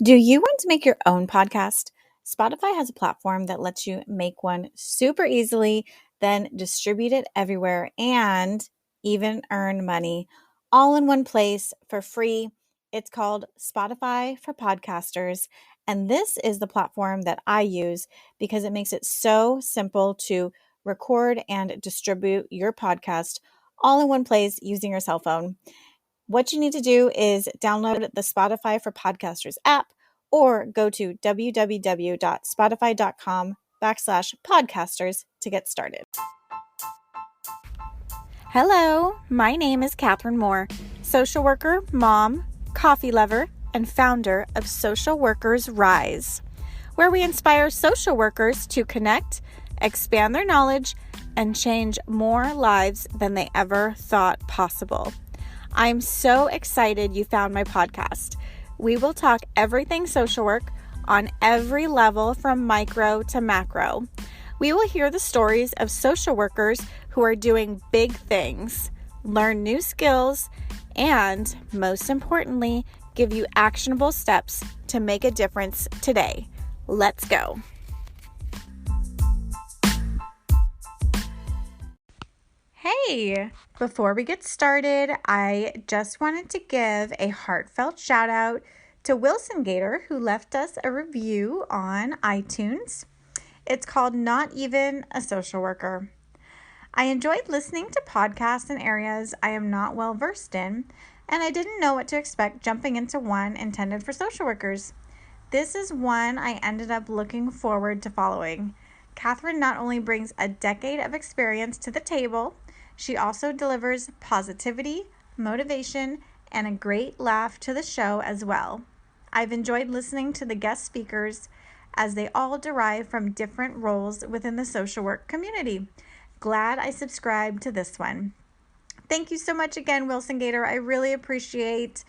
Do you want to make your own podcast? Spotify has a platform that lets you make one super easily, then distribute it everywhere and even earn money all in one place for free. It's called Spotify for Podcasters. And this is the platform that I use because it makes it so simple to record and distribute your podcast all in one place using your cell phone. What you need to do is download the Spotify for Podcasters app or go to www.spotify.com/podcasters to get started. Hello, my name is Catherine Moore, social worker, mom, coffee lover, and founder of Social Workers Rise, where we inspire social workers to connect, expand their knowledge, and change more lives than they ever thought possible. I'm so excited you found my podcast. We will talk everything social work on every level from micro to macro. We will hear the stories of social workers who are doing big things, learn new skills, and most importantly, give you actionable steps to make a difference today. Let's go. Hey, before we get started, I just wanted to give a heartfelt shout out to Wilson Gator, who left us a review on iTunes. It's called Not Even a Social Worker. I enjoyed listening to podcasts in areas I am not well versed in, and I didn't know what to expect jumping into one intended for social workers. This is one I ended up looking forward to following. Catherine not only brings a decade of experience to the table, she also delivers positivity, motivation, and a great laugh to the show as well. I've enjoyed listening to the guest speakers as they all derive from different roles within the social work community. Glad I subscribed to this one. Thank you so much again, Wilson Gator. I really appreciate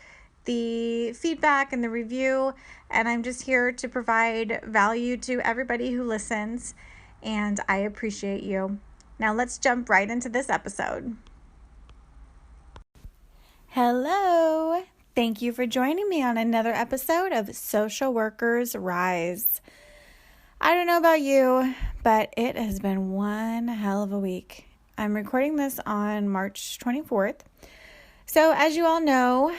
the feedback and the review, and I'm just here to provide value to everybody who listens, and I appreciate you. Now let's jump right into this episode. Hello. Thank you for joining me on another episode of Social Workers Rise. I don't know about you, but it has been one hell of a week. I'm recording this on March 24th. So as you all know,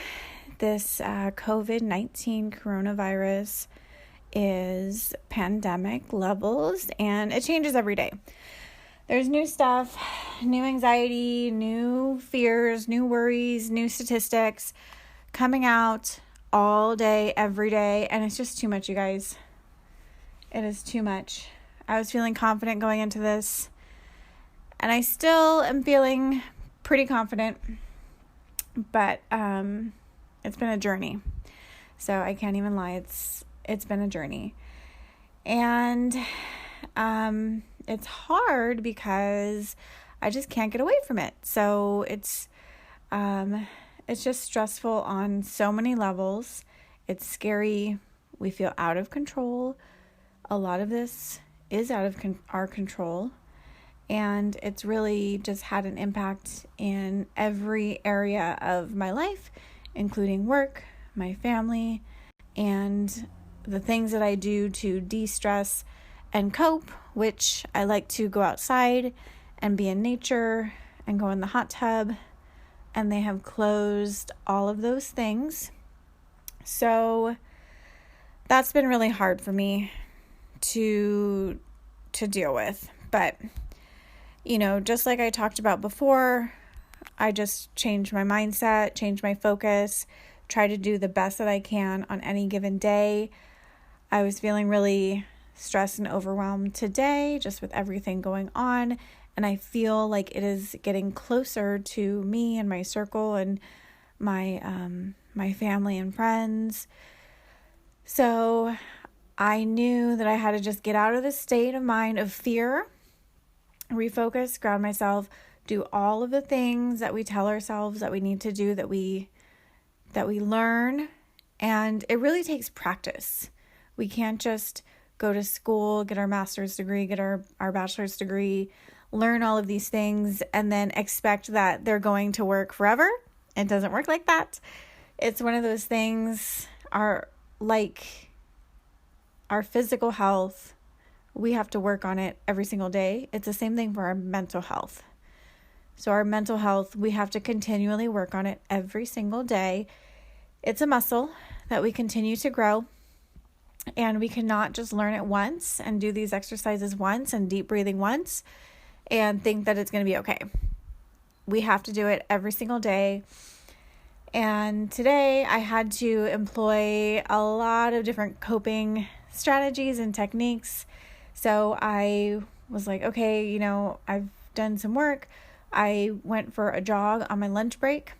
this COVID-19 coronavirus is pandemic levels, and it changes every day. There's new stuff, new anxiety, new fears, new worries, new statistics coming out all day, every day, and it's just too much, you guys. It is too much. I was feeling confident going into this, and I still am feeling pretty confident, but it's been a journey. So I can't even lie, it's been a journey. And it's hard because I just can't get away from it. So it's just stressful on so many levels. It's scary. We feel out of control. A lot of this is out of our control. And it's really just had an impact in every area of my life, including work, my family, and the things that I do to de-stress and cope, which I like to go outside and be in nature and go in the hot tub, and they have closed all of those things. So that's been really hard for me to deal with. But, just like I talked about before, I just changed my mindset, changed my focus, try to do the best that I can on any given day. I was feeling really stressed and overwhelmed today, just with everything going on. And I feel like it is getting closer to me and my circle and my family and friends. So I knew that I had to just get out of the state of mind of fear, refocus, ground myself, do all of the things that we tell ourselves that we need to do, that we learn. And it really takes practice. We can't just go to school, get our master's degree, get our bachelor's degree, learn all of these things, and then expect that they're going to work forever. It doesn't work like that. It's one of those things, our like our physical health, we have to work on it every single day. It's the same thing for our mental health. So our mental health, we have to continually work on it every single day. It's a muscle that we continue to grow, and we cannot just learn it once and do these exercises once and deep breathing once and think that it's going to be okay. We have to do it every single day. And today I had to employ a lot of different coping strategies and techniques. So I was like, okay, I've done some work. I went for a jog on my lunch break.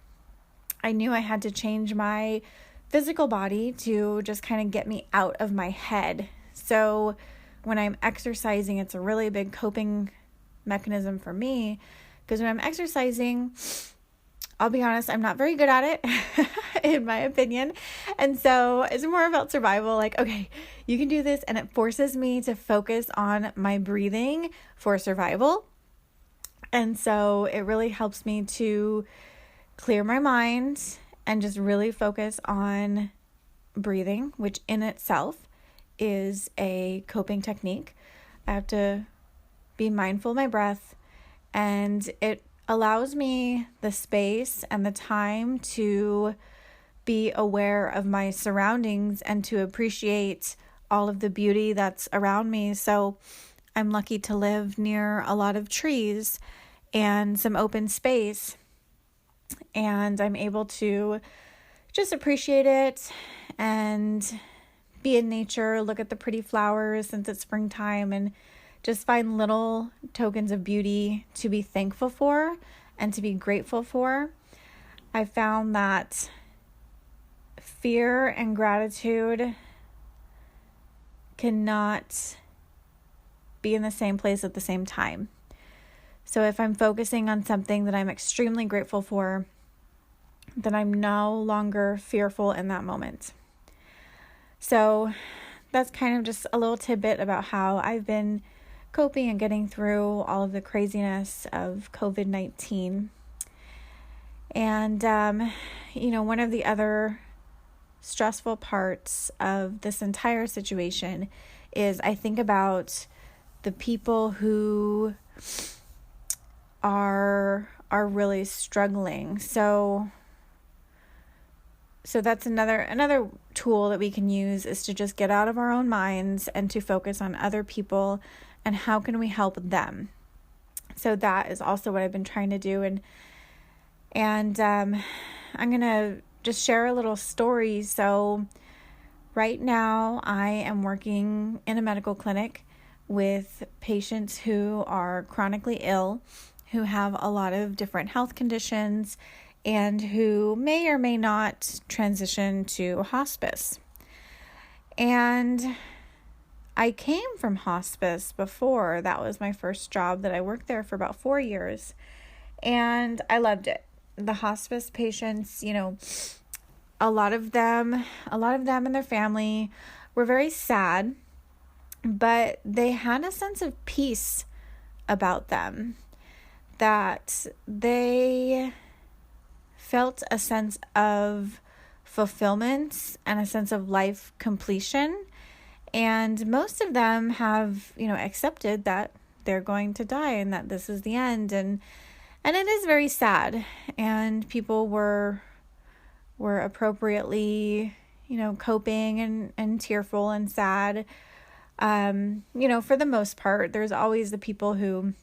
I knew I had to change my physical body to just kind of get me out of my head. So when I'm exercising, it's a really big coping mechanism for me, because when I'm exercising, I'll be honest, I'm not very good at it, in my opinion. And so it's more about survival. Like, okay, you can do this. And it forces me to focus on my breathing for survival. And so it really helps me to clear my mind and just really focus on breathing, which in itself is a coping technique. I have to be mindful of my breath, and it allows me the space and the time to be aware of my surroundings and to appreciate all of the beauty that's around me. So I'm lucky to live near a lot of trees and some open space, and I'm able to just appreciate it and be in nature, look at the pretty flowers since it's springtime, and just find little tokens of beauty to be thankful for and to be grateful for. I found that fear and gratitude cannot be in the same place at the same time. So if I'm focusing on something that I'm extremely grateful for, then I'm no longer fearful in that moment. So that's kind of just a little tidbit about how I've been coping and getting through all of the craziness of COVID-19. And, one of the other stressful parts of this entire situation is I think about the people who are really struggling. So that's another tool that we can use, is to just get out of our own minds and to focus on other people and how can we help them. So that is also what I've been trying to do. And I'm going to just share a little story. So right now I am working in a medical clinic with patients who are chronically ill, who have a lot of different health conditions, and who may or may not transition to hospice. And I came from hospice before. That was my first job that I worked there for about 4 years. And I loved it. The hospice patients, a lot of them and their family were very sad, but they had a sense of peace about them, that they felt a sense of fulfillment and a sense of life completion. And most of them have, accepted that they're going to die and that this is the end. And it is very sad. And people were appropriately, coping and tearful and sad. For the most part, there's always the people who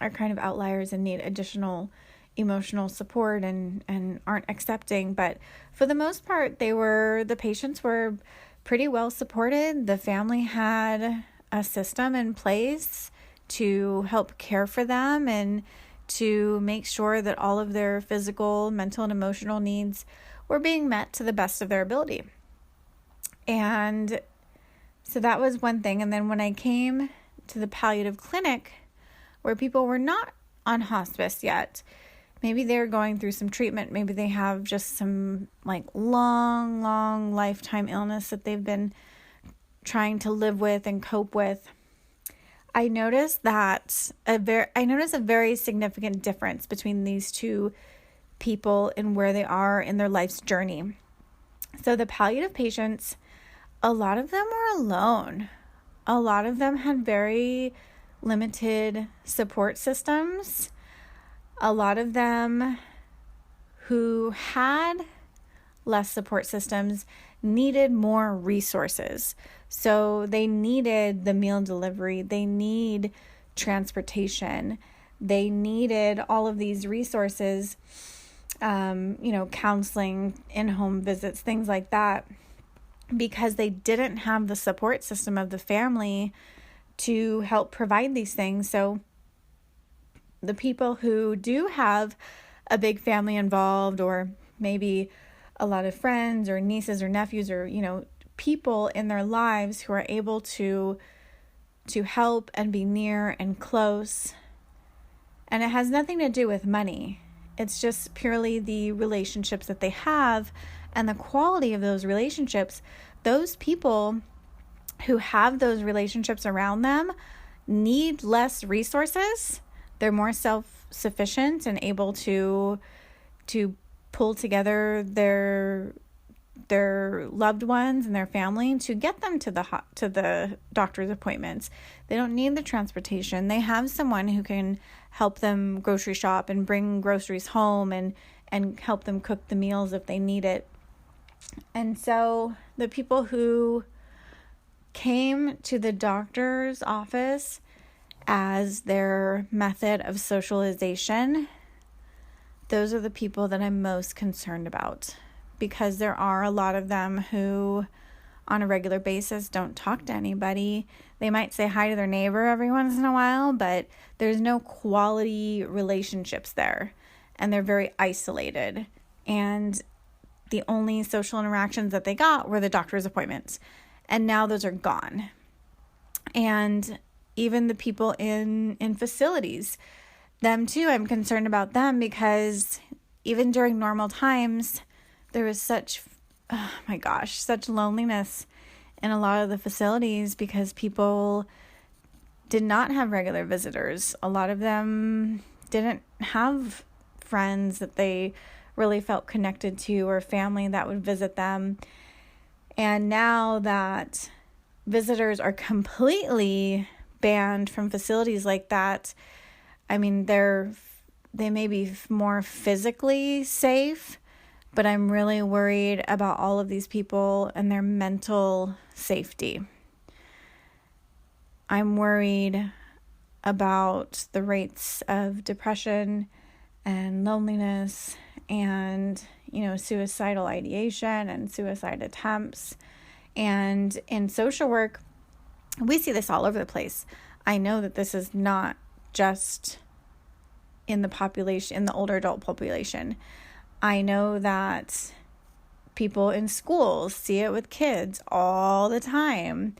are kind of outliers and need additional emotional support and aren't accepting. But for the most part, the patients were pretty well supported. The family had a system in place to help care for them and to make sure that all of their physical, mental, and emotional needs were being met to the best of their ability. And so that was one thing. And then when I came to the palliative clinic, where people were not on hospice yet, maybe they're going through some treatment, maybe they have just some long lifetime illness that they've been trying to live with and cope with, I noticed a very significant difference between these two people and where they are in their life's journey. So the palliative patients, a lot of them were alone. A lot of them had very limited support systems. A lot of them who had less support systems needed more resources. So they needed the meal delivery, they need transportation, they needed all of these resources, counseling, in-home visits, things like that, because they didn't have the support system of the family to help provide these things. So the people who do have a big family involved, or maybe a lot of friends or nieces or nephews, or people in their lives who are able to help and be near and close. And it has nothing to do with money. It's just purely the relationships that they have and the quality of those relationships. Those people who have those relationships around them need less resources. They're more self-sufficient and able to pull together their loved ones and their family to get them to the doctor's appointments. They don't need the transportation. They have someone who can help them grocery shop and bring groceries home and help them cook the meals if they need it. And so the people who came to the doctor's office as their method of socialization, those are the people that I'm most concerned about, because there are a lot of them who on a regular basis don't talk to anybody. They might say hi to their neighbor every once in a while, but there's no quality relationships there, and they're very isolated. And the only social interactions that they got were the doctor's appointments, and now those are gone. And even the people in facilities, them too, I'm concerned about them, because even during normal times, there was such loneliness in a lot of the facilities because people did not have regular visitors. A lot of them didn't have friends that they really felt connected to, or family that would visit them. And now that visitors are completely banned from facilities like that, I mean, they may be more physically safe, but I'm really worried about all of these people and their mental safety. I'm worried about the rates of depression and loneliness and, suicidal ideation and suicide attempts. And in social work, we see this all over the place. I know that this is not just in the population, in the older adult population. I know that people in schools see it with kids all the time.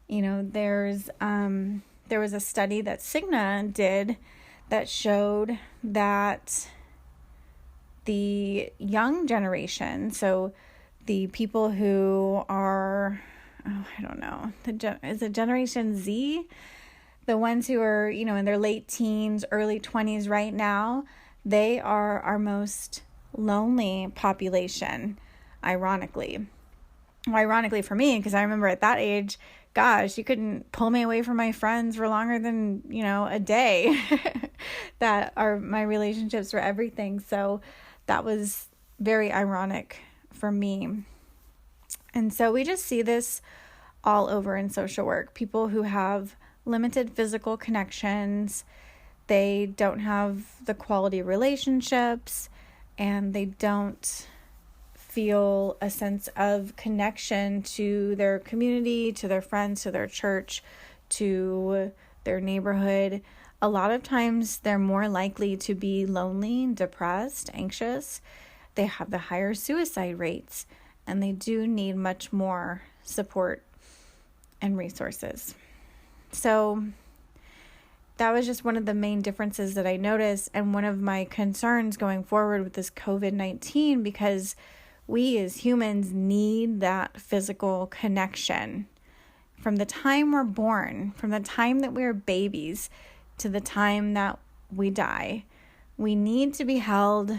There was a study that Cigna did that showed that the young generation, so the people who are, is it Generation Z? The ones who are, in their late teens, early 20s right now, they are our most lonely population, ironically. Well, ironically for me, because I remember at that age, gosh, you couldn't pull me away from my friends for longer than, a day. My relationships were everything. So that was very ironic for me. And so we just see this all over in social work. People who have limited physical connections, they don't have the quality relationships, and they don't feel a sense of connection to their community, to their friends, to their church, to their neighborhood. A lot of times they're more likely to be lonely, depressed, anxious. They have the higher suicide rates, and they do need much more support and resources. So that was just one of the main differences that I noticed, and one of my concerns going forward with this COVID-19, because we as humans need that physical connection. From the time we're born, from the time that we're babies to the time that we die, we need to be held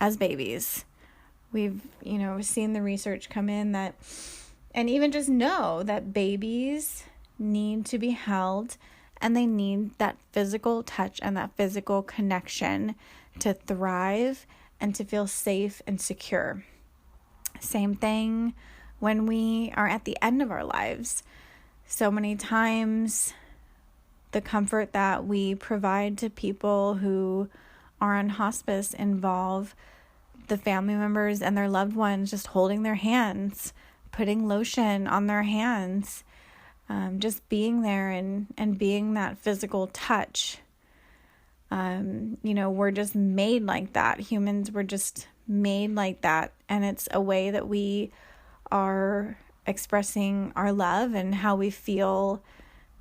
as babies. We've, seen the research come in that And even just know that babies need to be held and they need that physical touch and that physical connection to thrive and to feel safe and secure. Same thing when we are at the end of our lives. So many times the comfort that we provide to people who are on hospice involve the family members and their loved ones just holding their hands, putting lotion on their hands, just being there and being that physical touch. We're just made like that. Humans were just made like that. And it's a way that we are expressing our love and how we feel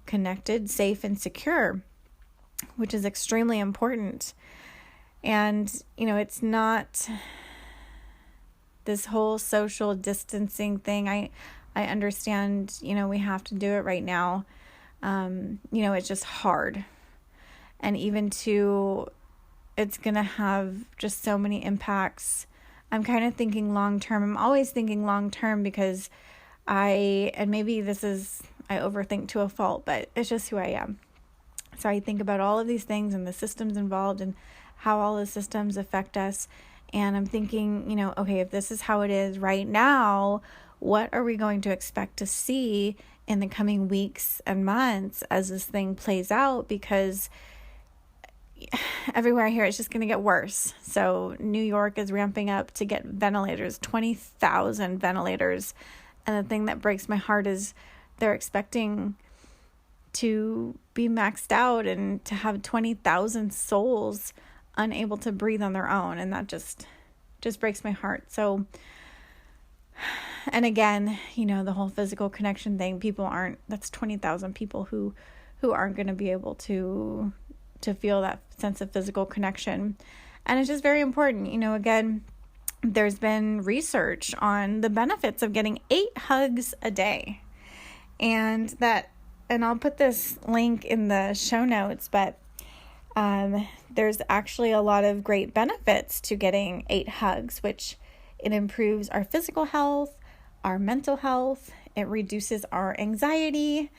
connected, safe, and secure, which is extremely important. And, it's not this whole social distancing thing. I understand, we have to do it right now. It's just hard. And even it's going to have just so many impacts. I'm kind of thinking long term. I'm always thinking long term because I overthink to a fault, but it's just who I am. So I think about all of these things and the systems involved and how all the systems affect us. And I'm thinking, okay, if this is how it is right now, what are we going to expect to see in the coming weeks and months as this thing plays out? Because everywhere I hear it's just going to get worse. So New York is ramping up to get ventilators, 20,000 ventilators. And the thing that breaks my heart is they're expecting to be maxed out and to have 20,000 souls unable to breathe on their own. And that just breaks my heart. So, and again, the whole physical connection thing, that's 20,000 people who aren't going to be able to feel that sense of physical connection. And it's just very important. Again, there's been research on the benefits of getting 8 hugs a day. And I'll put this link in the show notes, but there's actually a lot of great benefits to getting 8 hugs, which it improves our physical health, our mental health, it reduces our anxiety.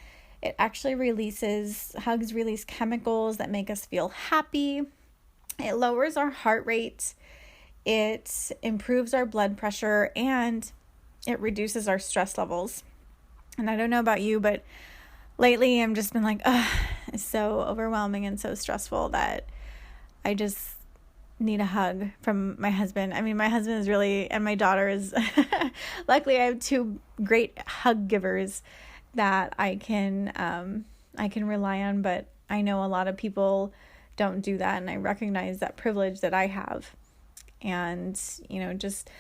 It actually hugs release chemicals that make us feel happy. It lowers our heart rate. It improves our blood pressure and it reduces our stress levels. And I don't know about you, but lately I'm just been like, it's so overwhelming and so stressful that I just need a hug from my husband. I mean, my husband is really, and my daughter is, luckily I have 2 great hug givers that I can rely on, but I know a lot of people don't do that, and I recognize that privilege that I have. And, just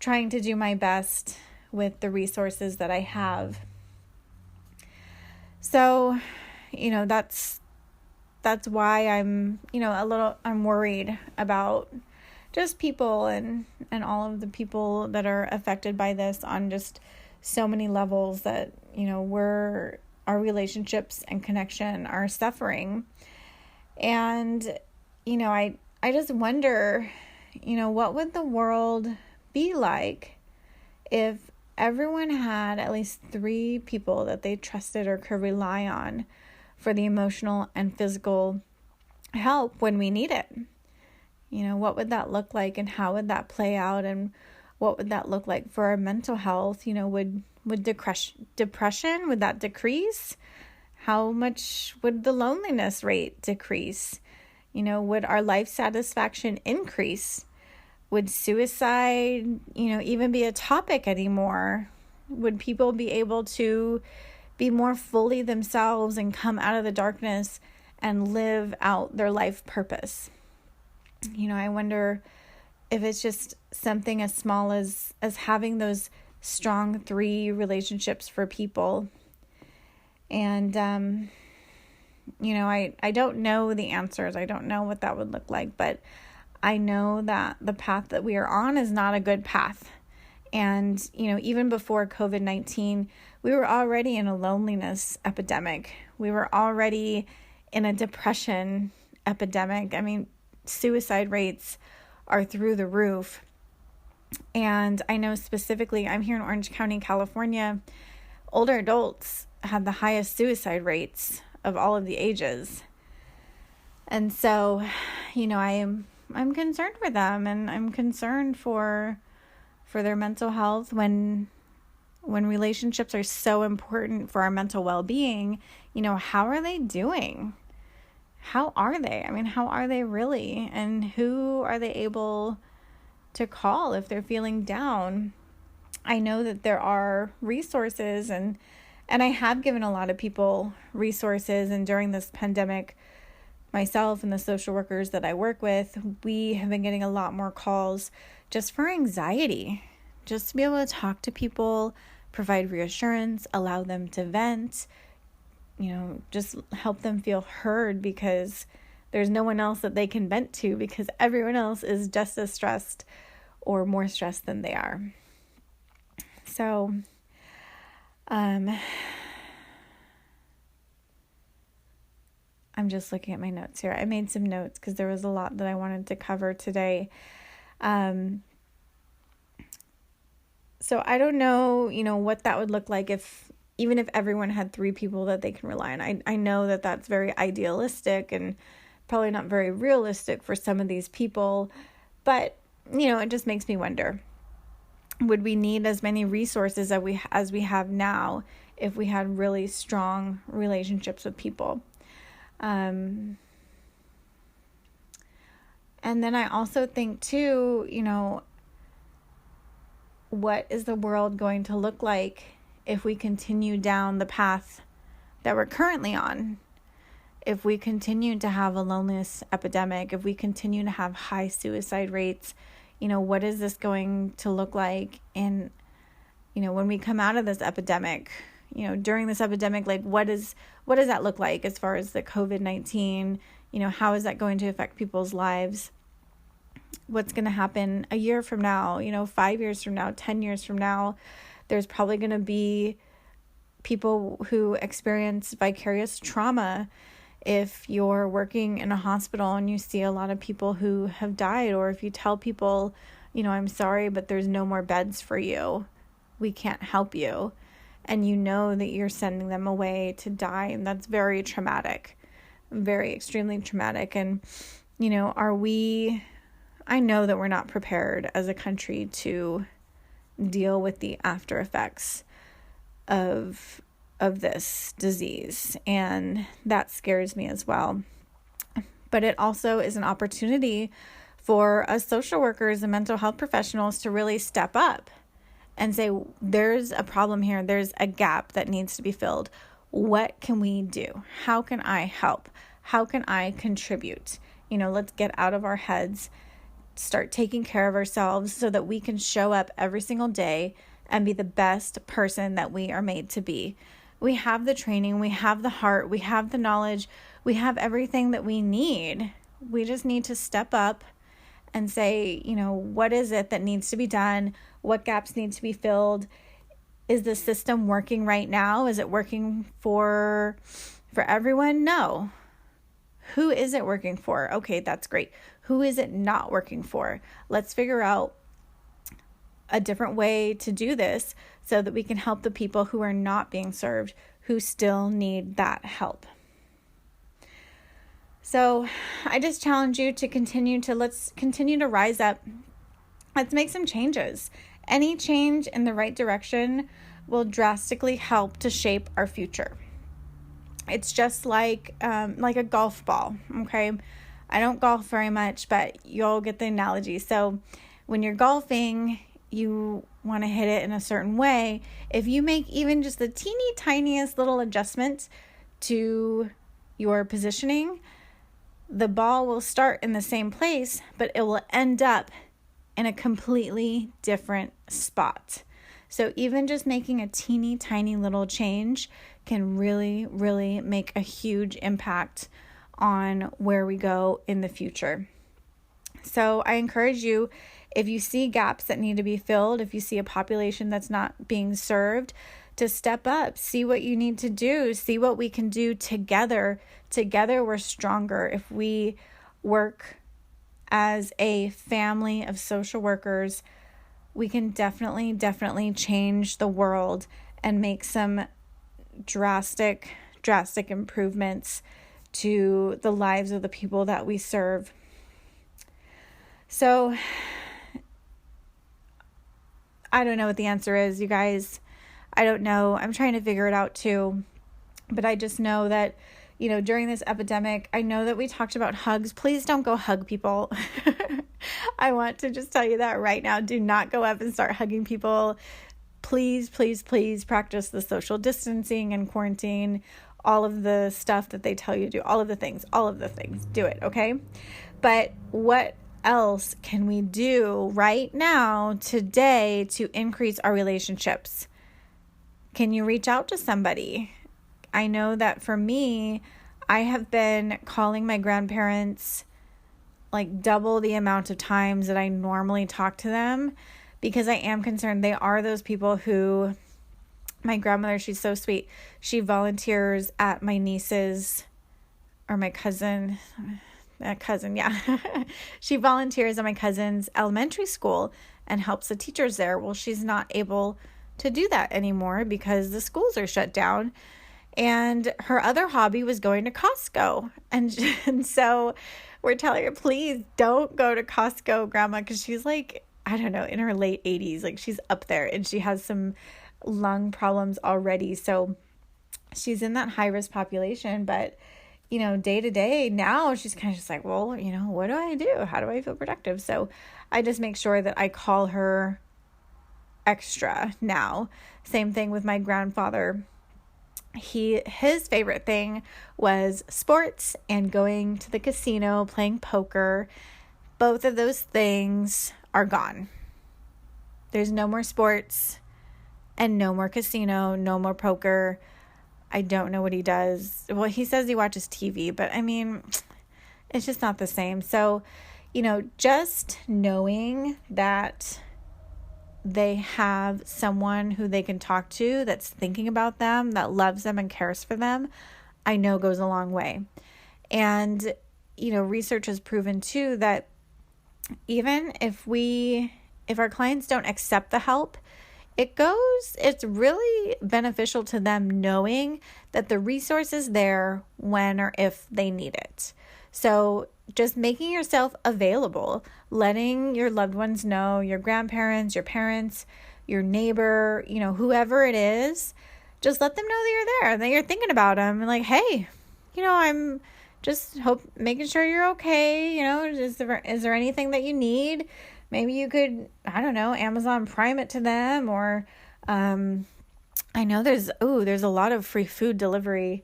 trying to do my best with the resources that I have. So, that's why I'm worried about just people and all of the people that are affected by this on just so many levels that, our relationships and connection are suffering. And, I just wonder, what would the world be like if everyone had at least 3 people that they trusted or could rely on for the emotional and physical help when we need it? What would that look like and how would that play out, and what would that look like for our mental health? Would depression, would that decrease? How much would the loneliness rate decrease? Would our life satisfaction increase? Would suicide, even be a topic anymore? Would people be able to be more fully themselves and come out of the darkness and live out their life purpose? I wonder if it's just something as small as having those strong 3 relationships for people. And, I don't know the answers. I don't know what that would look like, but I know that the path that we are on is not a good path. And, even before COVID-19, we were already in a loneliness epidemic. We were already in a depression epidemic. I mean, suicide rates are through the roof. And I know specifically, I'm here in Orange County, California, older adults have the highest suicide rates of all of the ages. And so, I'm concerned for them, and I'm concerned for their mental health when relationships are so important for our mental well-being. How are they doing? How are they? How are they really? And who are they able to call if they're feeling down? I know that there are resources, and I have given a lot of people resources, and during this pandemic, myself and the social workers that I work with, we have been getting a lot more calls just for anxiety, just to be able to talk to people, provide reassurance, allow them to vent, just help them feel heard, because there's no one else that they can vent to, because everyone else is just as stressed or more stressed than they are. So, I'm just looking at my notes here. I made some notes because there was a lot that I wanted to cover today. So I don't know, what that would look like even if everyone had 3 people that they can rely on. I know that that's very idealistic and probably not very realistic for some of these people, but, it just makes me wonder, would we need as many resources as we have now if we had really strong relationships with people? And then I also think too, what is the world going to look like if we continue down the path that we're currently on? If we continue to have a loneliness epidemic, if we continue to have high suicide rates, what is this going to look like in, when we come out of this epidemic? During this epidemic, like what does that look like as far as the COVID-19? How is that going to affect people's lives? What's going to happen a year from now, 5 years from now, 10 years from now? There's probably going to be people who experience vicarious trauma. If you're working in a hospital and you see a lot of people who have died, or if you tell people, I'm sorry, but there's no more beds for you, we can't help you, and that you're sending them away to die, and that's very traumatic, very extremely traumatic. And, I know that we're not prepared as a country to deal with the after effects of this disease, and that scares me as well. But it also is an opportunity for us social workers and mental health professionals to really step up and say, there's a problem here, there's a gap that needs to be filled. What can we do? How can I help? How can I contribute? Let's get out of our heads, start taking care of ourselves so that we can show up every single day and be the best person that we are made to be. We have the training, we have the heart, we have the knowledge, we have everything that we need. We just need to step up and say, what is it that needs to be done? What gaps need to be filled? Is the system working right now? Is it working for everyone? No. Who is it working for? Okay, that's great. Who is it not working for? Let's figure out a different way to do this so that we can help the people who are not being served, who still need that help. So I just challenge you to let's continue to rise up. Let's make some changes. Any change in the right direction will drastically help to shape our future. It's just like a golf ball, okay? I don't golf very much, but you'll get the analogy. So when you're golfing, you want to hit it in a certain way. If you make even just the teeny tiniest little adjustment to your positioning, the ball will start in the same place, but it will end up in a completely different spot. So even just making a teeny tiny little change can really, really make a huge impact on where we go in the future. So I encourage you, if you see gaps that need to be filled, if you see a population that's not being served, to step up, see what you need to do, see what we can do together. Together we're stronger. If we work as a family of social workers, we can definitely change the world and make some drastic improvements to the lives of the people that we serve. So I don't know what the answer is, you guys. I don't know. I'm trying to figure it out too. But I just know that, during this epidemic, I know that we talked about hugs. Please don't go hug people. I want to just tell you that right now. Do not go up and start hugging people. Please practice the social distancing and quarantine, all of the stuff that they tell you to do, all of the things, do it, okay? But what else can we do right now, today, to increase our relationships? Can you reach out to somebody? I know that for me, I have been calling my grandparents like double the amount of times that I normally talk to them, because I am concerned. They are those people who, my grandmother, she's so sweet. She volunteers at my niece's, or my cousin, yeah. She volunteers at my cousin's elementary school and helps the teachers there. Well, she's not able to do that anymore because the schools are shut down. And her other hobby was going to Costco. And so we're telling her, please don't go to Costco, Grandma, because she's like, I don't know, in her late 80s. Like, she's up there and she has some lung problems already. So she's in that high-risk population. But, day to day now, she's kind of just like, well, what do I do? How do I feel productive? So I just make sure that I call her extra now. Same thing with my grandfather. His favorite thing was sports and going to the casino, playing poker. Both of those things are gone. There's no more sports and no more casino, no more poker. I don't know what he does. Well, he says he watches TV, but I mean, it's just not the same. So, just knowing that they have someone who they can talk to that's thinking about them, that loves them and cares for them, I know goes a long way. And, research has proven too that even if our clients don't accept the help, it's really beneficial to them knowing that the resource is there when or if they need it. So just making yourself available, letting your loved ones know, your grandparents, your parents, your neighbor, whoever it is, just let them know that you're there, that you're thinking about them, and like, hey, I'm just making sure you're okay. Is there anything that you need? Maybe you could, I don't know, Amazon Prime it to them, or I know there's a lot of free food delivery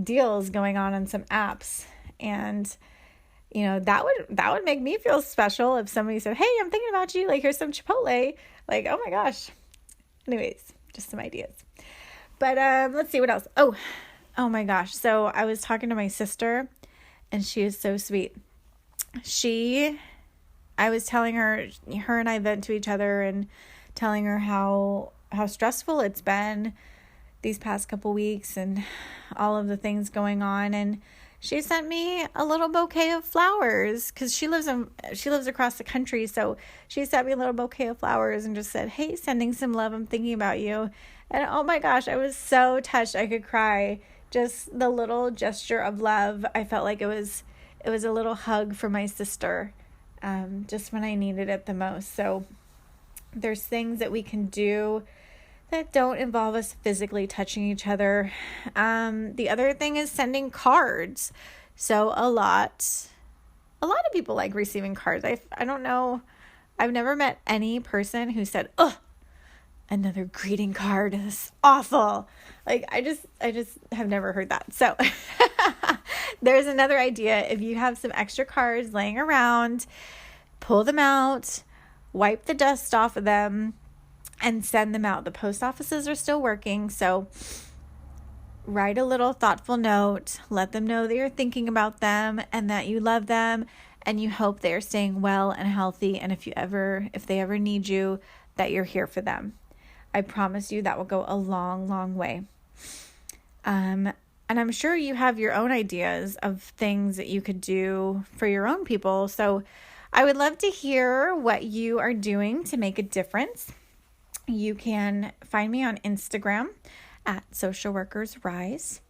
deals going on some apps. And, that would make me feel special if somebody said, hey, I'm thinking about you. Like, here's some Chipotle. Like, oh my gosh. Anyways, just some ideas. But let's see what else. Oh my gosh. So I was talking to my sister, and she is so sweet. I was telling her and I vent to each other and telling her how stressful it's been these past couple weeks and all of the things going on. And she sent me a little bouquet of flowers because she lives across the country. So she sent me a little bouquet of flowers and just said, hey, sending some love. I'm thinking about you. And oh my gosh, I was so touched. I could cry. Just the little gesture of love. I felt like it was a little hug for my sister, just when I needed it the most. So there's things that we can do that don't involve us physically touching each other. The other thing is sending cards. So a lot of people like receiving cards. I don't know. I've never met any person who said, "Ugh, another greeting card is awful." Like, I just have never heard that. So there's another idea. If you have some extra cards laying around, pull them out, wipe the dust off of them, and send them out. The post offices are still working, so write a little thoughtful note. Let them know that you're thinking about them and that you love them and you hope they're staying well and healthy, and if they ever need you, that you're here for them. I promise you that will go a long, long way. And I'm sure you have your own ideas of things that you could do for your own people. So I would love to hear what you are doing to make a difference. You can find me on Instagram at Social Workers Rise.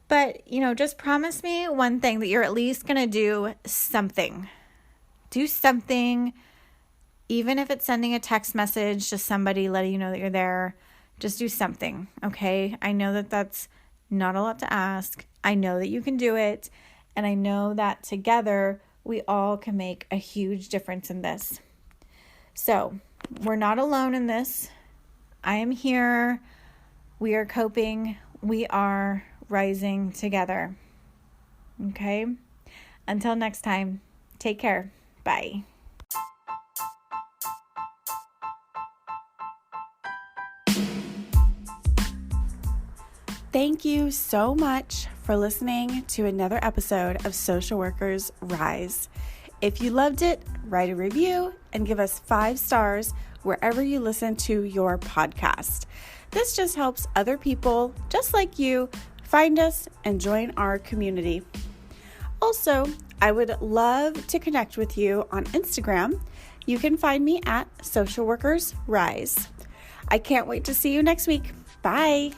But, just promise me one thing, that you're at least going to do something. Do something, even if it's sending a text message to somebody letting you know that you're there. Just do something, okay? I know that that's not a lot to ask. I know that you can do it. And I know that together we all can make a huge difference in this. So, we're not alone in this. I am here. We are coping. We are rising together. Okay? Until next time, take care. Bye. Thank you so much for listening to another episode of Social Workers Rise. If you loved it, write a review and give us 5 stars wherever you listen to your podcast. This just helps other people just like you find us and join our community. Also, I would love to connect with you on Instagram. You can find me at Social Workers Rise. I can't wait to see you next week. Bye.